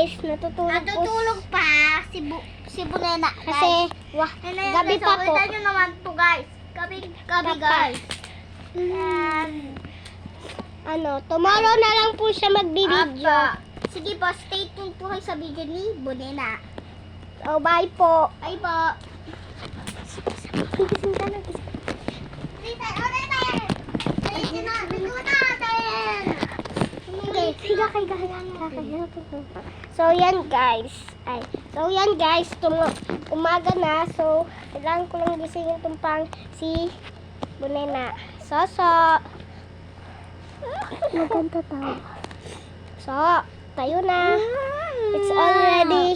guys, natutulog pa si Bunena. Kasi, gabi pa po. Kita nyo naman to guys. Gabi guys. And, tomorrow na lang po siya magbibideo. Sige po, stay tuned po kayo sa video ni Bunena. Oh, bye po. Bye po. Gising ka na, gising. So yan guys. Umaga na. So kailangan ko lang gisingin tong pang si Bunena. Soso. Maganda tayo. So, tayo na. It's already.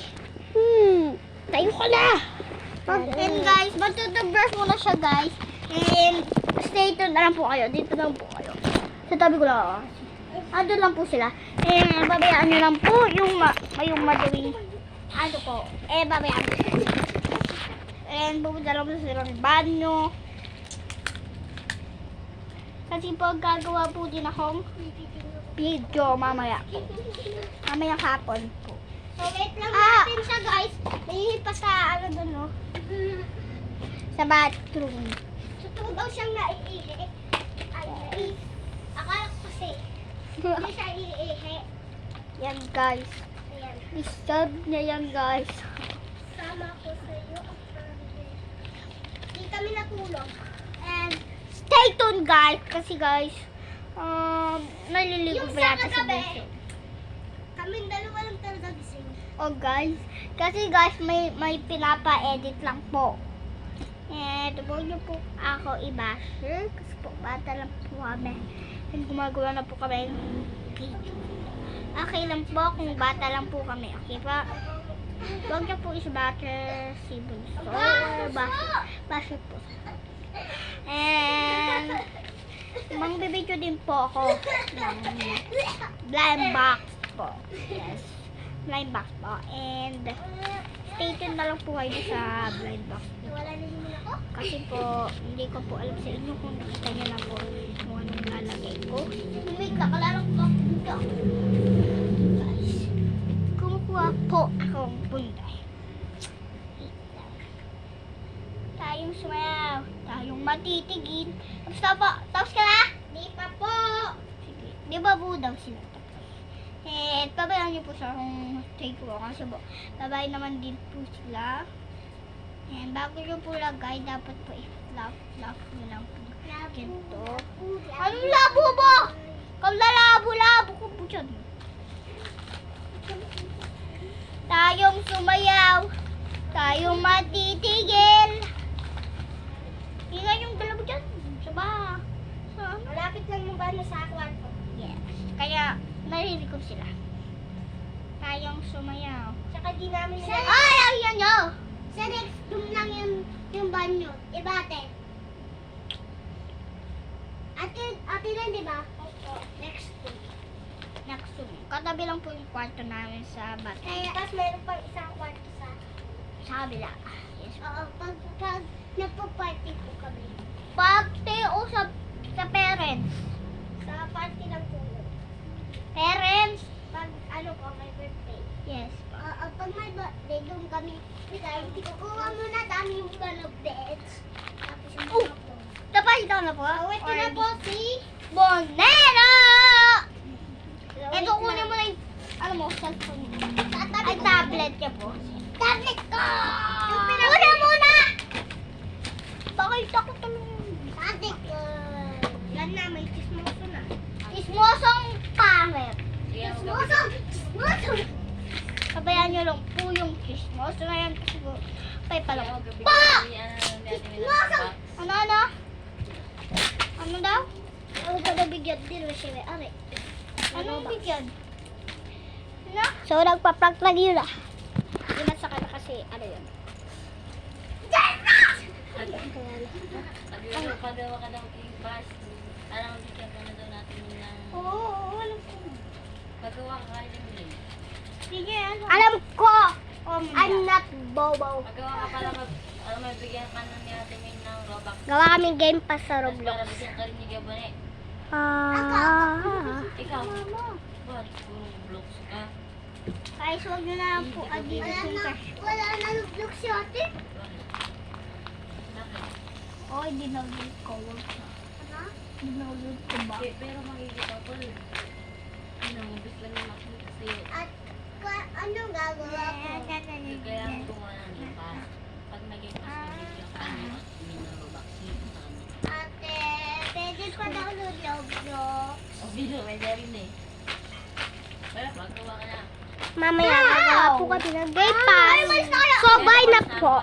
Tayo ka na. And guys, matutubrush muna siya guys. And stay tuned na lang po kayo. Dito lang po kayo. Sa tabi ko lang. Andun lang po sila. And babayaan nyo lang po yung madawing babayaan nyo. And pupunta lang po sila ng banyo. Kasi po gagawa po din akong video mamaya. Mamayang hapon po. So wait lang natin siya guys. Nahihipa sa doon no. Sa bathroom. Totoo daw siyang naiihi. Akala ko kasi. Hindi siya iihi. Yan guys. Ayan. Disturb niya yan guys. Sama ko sa iyo. Hindi kami natulog. And stay tuned guys. Kasi guys, naliligo Yung pa sa yata sa kagabi, buso. kaming dalawa lang talaga gising. Oh guys, kasi guys may pinapa-edit lang po. And huwag niyo po ako i-basher kasi po bata lang po kami. And gumagawa na po kami ng video. Okay lang po kung bata lang po kami. Okay pa? Huwag niyo po i-basher si Bunso or basher po. And magbibideo din po ako ng blind box po. Yes. Blind box po. And stay tuned na lang po kayo sa blind box po. Wala na naman ako. Kasi po, hindi ko po alam sa inyo kung nakita niyo na po kung anong lalagay ko. Wait, nakalala ko pa punta. Guys, kumukuha po akong punday. Tayong sumayaw. Tayong matitigin. Tapos ka na? Di pa po. Sige. Di ba po daw sila tapos? Eh, pabayaan niyo po sa kung take ko. Kasi po, babay naman din po sila. And bago niyo po lagay, dapat po i-love nyo lang po. Ganito. Anong labo mo? Labo ko po dyan. Tayong sumayaw. Tayong matitigil. Ingay yung dalawa dyan. Saba. Malapit lang yung bano sa kwarto. Yes. Kaya, narinig ko sila. Tayong sumayaw. Tsaka di namin Ay, ayan nyo! Sa next room lang yung banyo. Ibate. Ate lang, di ba? Next room. Next room. Katabi lang po yung kwarto namin sa bathroom. Kaya, tapos meron pang isang kwarto sa... Sa kabila. Yes. Oo, pag nagpo-party po kami. Party o sa parents? Sa party lang po yun. Parents? Pag may birthday. Yes. Pag may birthday, doon kami. Kukuha muna dami yung gano'ng beds. Tapos yung Oh! mga clothes. Tapos na po? Ito na po si... Bonero! Wait Ito kunin lang. mo na yung, cellphone mo. Tatabi Ay, ko. tablet ka po. Tablet ko! Una muna! Bakit ako tulungan? Tablet ko. Yan na, may chismoso na. Ismosong pangit. Chismoso! Chismoso! Sabayan nyo lang po yung chismos. So, ngayon kasi po, pay pa lang. Chismoso! Ano? Ano daw? Ako ba nabigyan din mo siya? Are. Anong bigyan? Ano? So, nagpa-prank lang yun ah. Yun sa kana kasi, ano yun? Pagawa ka daw kay Bas. Alam mo, bigyan ka na daw natin yun ng... Oo, alam ko. Pagawa ka kay Limlim. Sige, ano? Alam ko! Oh, I'm not bobo. Pagawa ka pala alam mo, bigyan ka na ni Ate Min ng Robux. Gawa kaming game pass sa Tapos Roblox. para bigyan ka rin ni Gabone. Ah. Ikaw? Ba't? Puro blocks ka. Guys, huwag nyo na lang po adidas yung cash. Wala na lublog si ate. Bakit? Oy, dinawid ko. Wag na. Ano? Dinawid ko ba? Pero makikita ko rin. Ano, mabis lang yung makikita sa'yo. At anong gagawa ko? Kailangan ko nga ng lipas. Pag naging pas na video ka, hindi na mabaksin sa kanya. Ate, pwede pa daw lublog. O, video, may rin eh. Pero magawa ka na. Mamaya, gagawa po kami ng gay pass. So, bye na po.